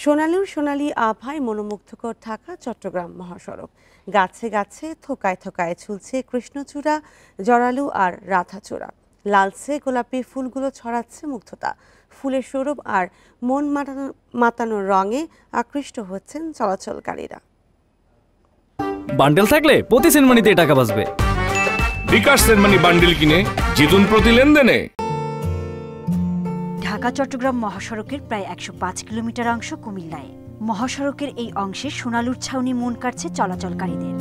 সোনালুর সোনালী আভায় মনোমুগ্ধকর ঢাকা চট্টগ্রাম মহাসড়ক। গাছে গাছে থোকায় থোকায় ঝুলছে কৃষ্ণচূড়া, জরালু আর রাধাচূড়া। লালচে গোলাপি ফুলগুলো ছড়াচ্ছে মুগ্ধতা। ফুলের সৌরভ আর মন মাতানোর রঙে আকৃষ্ট হচ্ছেন চলাচলকারীরা। বান্ডেল থাকলে প্রতি সেনমানিতে টাকা বাঁচবে। বিকাশ সেনমানি বান্ডেল কিনে জিতুন প্রতি লেনদেনে। ঢাকা চট্টগ্রাম মহাসড়কের প্রায় ১০৫ কিলোমিটার অংশ কুমিল্লায়। মহাসড়কের এই অংশে সোনালুর ছাউনি মন কাটছে চলাচলকারীদের।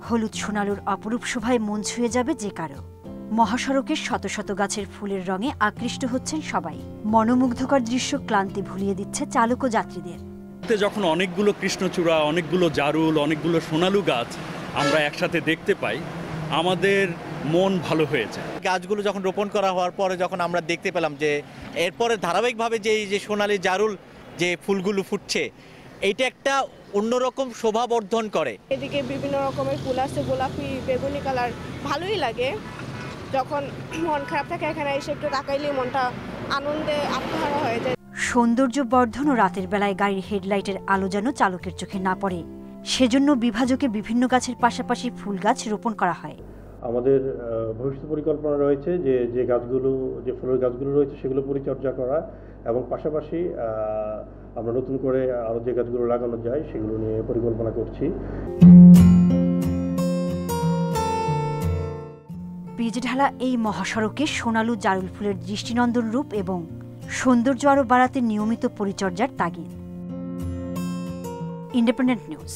হলুদ সোনালুর অপরূপ শোভায় মন ছুঁয়ে যাবে যে কারো। মহাসড়কের শত শত গাছের ফুলের রঙে আকৃষ্ট হচ্ছেন সবাই। মনোমুগ্ধকর দৃশ্য ক্লান্তি ভুলিয়ে দিচ্ছে চালক ও যাত্রীদের। যখন অনেকগুলো কৃষ্ণচূড়া, অনেকগুলো জারুল, অনেকগুলো সোনালু গাছ আমরা একসাথে দেখতে পাই, আমাদের মন ভালো হয়েছে। গাছগুলো যখন রোপণ করা হওয়ার পরে যখন আমরা দেখতে পেলাম যে এরপরে ধারাবাহিকভাবে যে সোনালি জারুল যে ফুলগুলো ফুটছে, এইটা একটা অন্যরকম শোভাবর্ধন করে। এদিকে বিভিন্ন রকমের ফুল আছে, গোলাপি, বেগুনি কালার, ভালোই লাগে। যখন মন খারাপ থাকে এখানে এসে একটু তাকাইলেই মনটা আনন্দে আত্মহারা হয়ে যায়। সৌন্দর্য বর্ধন ও রাতের বেলায় গাড়ির হেডলাইটের আলো যেন চালকের চোখে না পড়ে, সেজন্য বিভাজকে বিভিন্ন গাছের পাশাপাশি ফুল গাছ রোপণ করা হয়। আমাদের ভবিষ্যৎ পরিকল্পনা রয়েছে যে গাছগুলো, যে ফুলের গাছগুলো রয়েছে সেগুলো পরিচর্যা করা, এবং পাশাপাশি আমরা নতুন করে আরও যে গাছগুলো লাগানো যায় সেগুলো নিয়ে পরিকল্পনা করছি। পিচঢালা এই মহাসড়কে সোনালু জারুল ফুলের দৃষ্টিনন্দন রূপ এবং সৌন্দর্য আরও বাড়াতে নিয়মিত পরিচর্যার তাগিদ। Independent news.